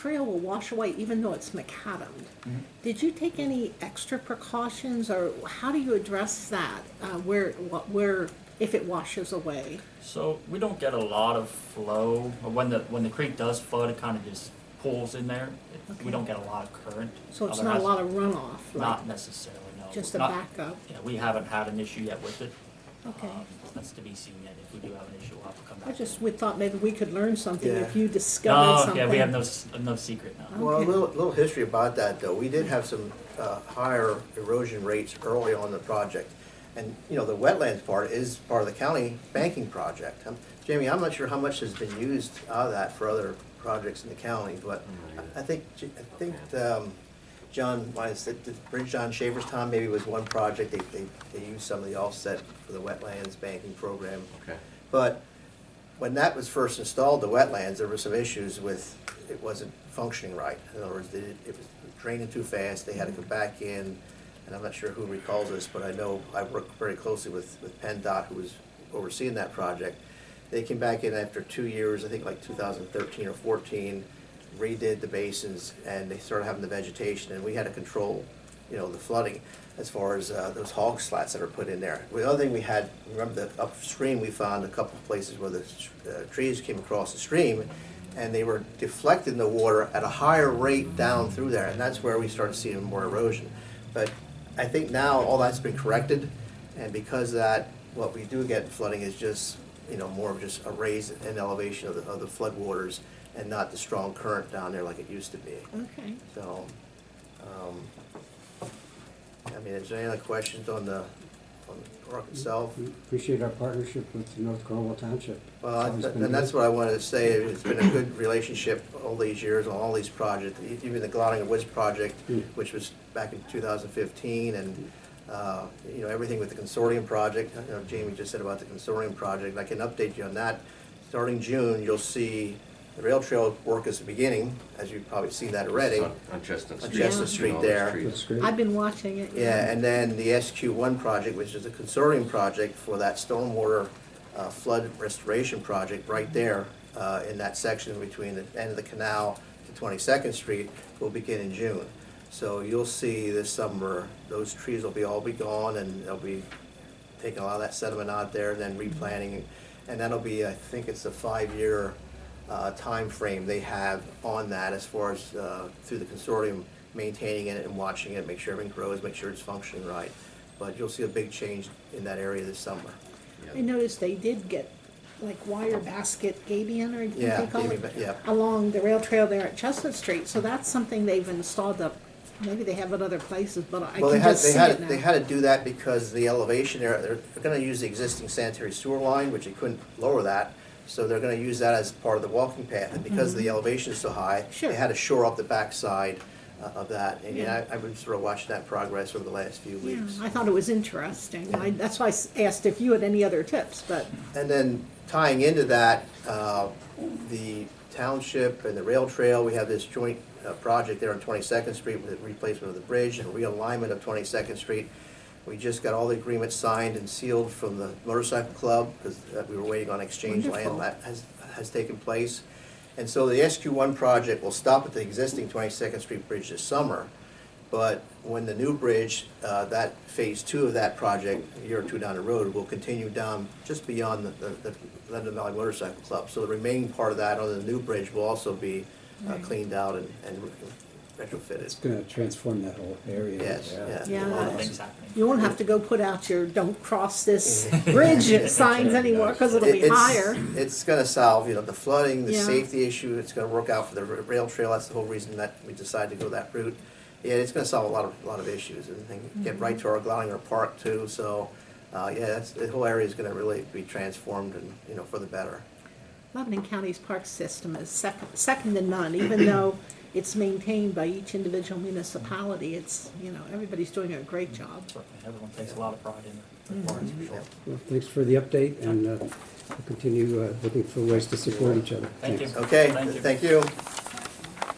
trail will wash away even though it's macadamed. Did you take any extra precautions, or how do you address that, where if it washes away? So we don't get a lot of flow. When the creek does flood, it kind of just pools in there. Okay. We don't get a lot of current. So it's not a lot of runoff? Not necessarily, no. Just a Not- backup? Yeah, we haven't had an issue yet with it. Okay. That's to be seen yet. If we do have an issue, we'll have to come back. We thought maybe we could learn something Yeah. if you discovered No, something. yeah, we have no secret now. Oh. Well, a Okay. little history about that, though. We did have some higher erosion rates early on in the project. And, you know, the wetlands part is part of the county banking project. Jamie, I'm not sure how much has been used out of that for other projects in the county, but I think John, might have said, the Bridge John Shaver's time maybe was one project. They used some of the offset for the wetlands banking program. Okay. But when that was first installed, the wetlands, there were some issues with, it wasn't functioning right. In other words, it was draining too fast, they had to go back in, and I'm not sure who recalls this, but I know I worked very closely with PennDOT, who was overseeing that project. They came back in after 2 years, I think like 2013 or 14, redid the basins, and they started having the vegetation, and we had to control, you know, the flooding as far as those hog slats that are put in there. The other thing we had, remember that upstream we found a couple of places where the trees came across the stream, and they were deflecting the water at a higher rate down through there, and that's where we started seeing more erosion. But I think now all that's been corrected, and because of that, what we do get in flooding is just, you know, more of just a raise in elevation of the flood waters, and not the strong current down there like it used to be. Okay. So, I mean, is there any other questions on the park itself? We appreciate our partnership with North Cornwall Township. Well, It's always been and that's good. what I wanted to say. It's been a good relationship all these years on all these projects, even the Glotting Woods project, which was back in 2015, and you know, everything with the consortium project. You know, Jamie just said about the consortium project. I can update you on that. Starting June, you'll see the rail trail work is beginning, as you've probably seen that already. On Chestnut On Street. Chestnut Yeah. Street All the there. streets. That's great. I've been watching it. Yeah, and then the SQ1 project, which is a consortium project for that stormwater flood restoration project right there in that section between the end of the canal to 22nd Street, will begin in June. So you'll see this summer, those trees will all be gone, and they'll be taking a lot of that sediment out there and then replanting. And that'll be, I think it's a 5-year time frame they have on that, as far as through the consortium, maintaining it and watching it, make sure everything grows, make sure it's functioning right. But you'll see a big change in that area this summer. I noticed they did get like wire basket gabion, or Yeah, what they call it, yeah. along the rail trail there at Chestnut Street. So that's something they've installed up. Maybe they have it other places, but I Well, can just see it now. they had to do that because the elevation there, they're gonna use the existing sanitary sewer line, which they couldn't lower that. So they're gonna use that as part of the walking path, and because the elevation is so high, Sure. they had to shore up the backside of that. And Yeah. I've been sort of watching that progress over the last few Yeah, weeks. I thought it was interesting. That's why I asked if you had any other tips, but And then tying into that, the township and the rail trail, we have this joint project there on 22nd Street with the replacement of the bridge and realignment of 22nd Street. We just got all the agreements signed and sealed from the motorcycle club, because we were waiting on exchange Wonderful. land. That has taken place. And so the SQ1 project will stop at the existing 22nd Street bridge this summer. But when the new bridge, that phase 2 of that project, a year or two down the road, will continue down just beyond the Lebanon Valley Motorcycle Club. So the remaining part of that on the new bridge will also be cleaned out and retrofitted. It's going to transform that whole area. Yes, yeah. Yeah. A lot of things happening. you won't have to go put out your "Don't cross this bridge" signs anymore, because it'll be It's- higher. It's gonna solve, you know, the flooding, the Yeah. safety issue. It's gonna work out for the rail trail. That's the whole reason that we decided to go that route. Yeah, it's gonna solve a lot of issues, and get right to our Glottinger Park too. So, yeah, the whole area is gonna really be transformed, and, you know, for the better. Lebanon County's park system is second to none, even though it's maintained by each individual municipality. It's, you know, everybody's doing a great job. Certainly, everyone takes a lot of pride in the parks, for sure. Well, thanks for the update, and we'll continue looking for ways to support each other. Thank you. Thanks. Okay, Thank you. thank you.